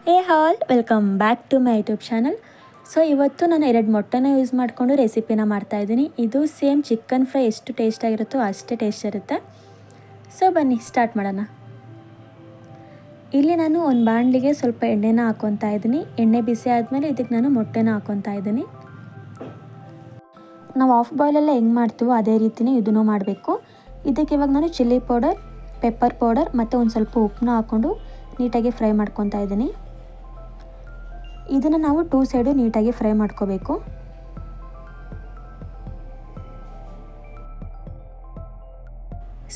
Hey all, welcome back to my YouTube channel. So ಇವತ್ತು ನಾನು 2 ಮೊಟ್ಟೆನ use ಮಾಡಿಕೊಂಡು ರೆಸಿಪಿನ ಮಾಡ್ತಾಯಿದ್ದೀನಿ. ಇದು ಸೇಮ್ ಚಿಕನ್ ಫ್ರೈ ಎಷ್ಟು ಟೇಸ್ಟಾಗಿರುತ್ತೋ ಅಷ್ಟೇ ಟೇಸ್ಟ್ ಇರುತ್ತೆ. ಸೊ ಬನ್ನಿ ಸ್ಟಾರ್ಟ್ ಮಾಡೋಣ. ಇಲ್ಲಿ ನಾನು ಒಂದು ಬಾಣಲಿಗೆ ಸ್ವಲ್ಪ ಎಣ್ಣೆನ ಹಾಕ್ಕೊತಾ ಇದ್ದೀನಿ. ಎಣ್ಣೆ ಬಿಸಿ ಆದಮೇಲೆ ಇದಕ್ಕೆ ನಾನು ಮೊಟ್ಟೆನ ಹಾಕ್ಕೊತಾ ಇದ್ದೀನಿ. ನಾವು ಆಫ್ ಬಾಯ್ಲೆಲ್ಲ ಹೆಂಗೆ ಮಾಡ್ತೀವೋ ಅದೇ ರೀತಿಯೇ ಇದನ್ನು ಮಾಡಬೇಕು. ಇದಕ್ಕೆ ಇವಾಗ ನಾನು ಚಿಲ್ಲಿ ಪೌಡರ್, ಪೆಪ್ಪರ್ ಪೌಡರ್ ಮತ್ತು ಒಂದು ಸ್ವಲ್ಪ ಉಪ್ಪನ್ನ ಹಾಕ್ಕೊಂಡು ನೀಟಾಗಿ ಫ್ರೈ ಮಾಡ್ಕೊತಾ ಇದ್ದೀನಿ. ಇದನ್ನು ನಾವು 2 ಸೈಡು ನೀಟಾಗಿ ಫ್ರೈ ಮಾಡ್ಕೋಬೇಕು.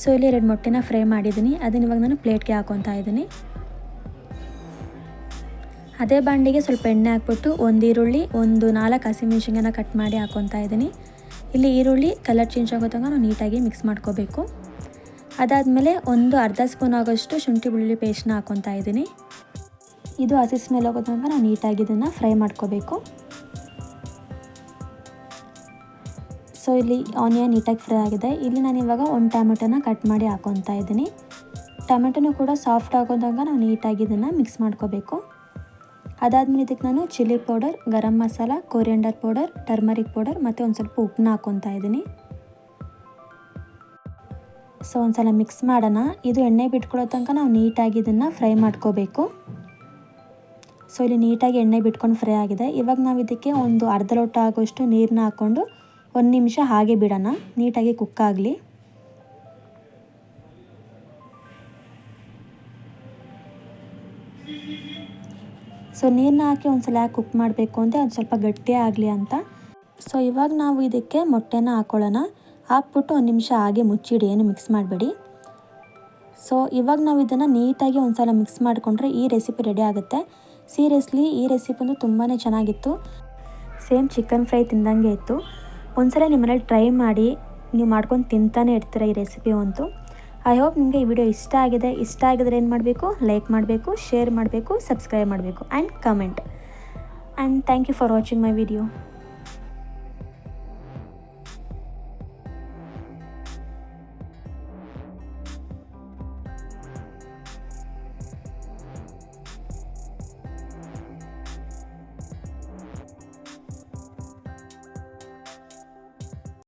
ಸೊ ಇಲ್ಲಿ 2 ಮೊಟ್ಟೆನ ಫ್ರೈ ಮಾಡಿದ್ದೀನಿ. ಅದನ್ನ ಇವಾಗ ನಾನು ಪ್ಲೇಟ್ಗೆ ಹಾಕ್ಕೊತಾ ಇದ್ದೀನಿ. ಅದೇ ಬಾಂಡಿಗೆ ಸ್ವಲ್ಪ ಎಣ್ಣೆ ಹಾಕ್ಬಿಟ್ಟು ಒಂದು ಈರುಳ್ಳಿ, ಒಂದು 4 ಹಸಿಮೆಣಸಿನ್ಕಾಯಿನ ಕಟ್ ಮಾಡಿ ಹಾಕ್ಕೊತಾ ಇದ್ದೀನಿ. ಇಲ್ಲಿ ಈರುಳ್ಳಿ ಕಲರ್ ಚೇಂಜ್ ಆಗೋ ತನಕ ನಾವು ನೀಟಾಗಿ ಮಿಕ್ಸ್ ಮಾಡ್ಕೋಬೇಕು. ಅದಾದಮೇಲೆ ಒಂದು ಅರ್ಧ ಸ್ಪೂನ್ ಆಗೋಷ್ಟು ಶುಂಠಿ ಬೆಳ್ಳುಳ್ಳಿ ಪೇಸ್ಟ್ನ ಹಾಕ್ಕೊತಾ ಇದ್ದೀನಿ. ಇದು ಹಸಿ ಸ್ಮೆಲ್ ಹೋಗೋ ತನಕ ನಾವು ನೀಟಾಗಿ ಇದನ್ನು ಫ್ರೈ ಮಾಡ್ಕೋಬೇಕು. ಸೊ ಇಲ್ಲಿ ಆನಿಯನ್ ನೀಟಾಗಿ ಫ್ರೈ ಆಗಿದೆ. ಇಲ್ಲಿ ನಾನು ಇವಾಗ ಒಂದು ಟೊಮೆಟೊನ ಕಟ್ ಮಾಡಿ ಹಾಕ್ಕೊತಾ ಇದ್ದೀನಿ. ಟೊಮೆಟೊನೂ ಕೂಡ ಸಾಫ್ಟ್ ಆಗೋ ತನಕ ನಾವು ನೀಟಾಗಿ ಇದನ್ನು ಮಿಕ್ಸ್ ಮಾಡ್ಕೋಬೇಕು. ಅದಾದಮೇಲೆ ಇದಕ್ಕೆ ನಾನು chilli powder, garam masala, coriander powder, turmeric powder ಮತ್ತು ಒಂದು ಸ್ವಲ್ಪ ಉಪ್ಪನ್ನ ಹಾಕ್ಕೊತಾ ಇದ್ದೀನಿ. ಸೊ ಒಂದು ಸಲ ಮಿಕ್ಸ್ ಮಾಡೋಣ. ಇದು ಎಣ್ಣೆ ಬಿಟ್ಕೊಳ್ಳೋ ತನಕ ನಾವು ನೀಟಾಗಿ ಇದನ್ನು ಫ್ರೈ ಮಾಡ್ಕೋಬೇಕು. ಸೊ ಇಲ್ಲಿ ನೀಟಾಗಿ ಎಣ್ಣೆ ಬಿಟ್ಕೊಂಡು ಫ್ರೈ ಆಗಿದೆ. ಇವಾಗ ನಾವು ಇದಕ್ಕೆ ಒಂದು ಅರ್ಧ ಲೋಟ ಆಗೋಷ್ಟು ನೀರನ್ನ ಹಾಕ್ಕೊಂಡು 1 ನಿಮಿಷ ಹಾಗೆ ಬಿಡೋಣ, ನೀಟಾಗಿ ಕುಕ್ ಆಗಲಿ. ಸೊ ನೀರನ್ನ ಹಾಕಿ ಒಂದು ಸಲ ಕುಕ್ ಮಾಡಬೇಕು ಅಂದರೆ ಅದು ಸ್ವಲ್ಪ ಗಟ್ಟಿ ಆಗಲಿ ಅಂತ. ಸೊ ಇವಾಗ ನಾವು ಇದಕ್ಕೆ ಮೊಟ್ಟೆನ ಹಾಕ್ಕೊಳ್ಳೋಣ. ಹಾಕ್ಬಿಟ್ಟು 1 ನಿಮಿಷ ಹಾಗೆ ಮುಚ್ಚಿಡಿ, ಏನು ಮಿಕ್ಸ್ ಮಾಡಬೇಡಿ. ಸೊ ಇವಾಗ ನಾವು ಇದನ್ನು ನೀಟಾಗಿ ಒಂದು ಸಲ ಮಿಕ್ಸ್ ಮಾಡಿಕೊಂಡ್ರೆ ಈ ರೆಸಿಪಿ ರೆಡಿ ಆಗುತ್ತೆ. ಸೀರಿಯಸ್ಲಿ ಈ ರೆಸಿಪಿ ಒಂದು ತುಂಬಾ ಚೆನ್ನಾಗಿತ್ತು. ಸೇಮ್ ಚಿಕನ್ ಫ್ರೈ ತಿಂದಂಗೆ ಇತ್ತು. ಒಂದ್ಸಲ ನಿಮ್ಮನೇಲಿ ಟ್ರೈ ಮಾಡಿ, ನೀವು ಮಾಡ್ಕೊಂಡು ತಿಂತಾನೆ ಇರ್ತೀರ ಈ ರೆಸಿಪಿ ಅಂತೂ. ಐ ಹೋಪ್ ನಿಮಗೆ ಈ ವಿಡಿಯೋ ಇಷ್ಟ ಆಗಿದ್ರೆ ಏನು ಮಾಡಬೇಕು, ಲೈಕ್ ಮಾಡಬೇಕು, ಶೇರ್ ಮಾಡಬೇಕು, ಸಬ್ಸ್ಕ್ರೈಬ್ ಮಾಡಬೇಕು and comment. And thank you for watching my video.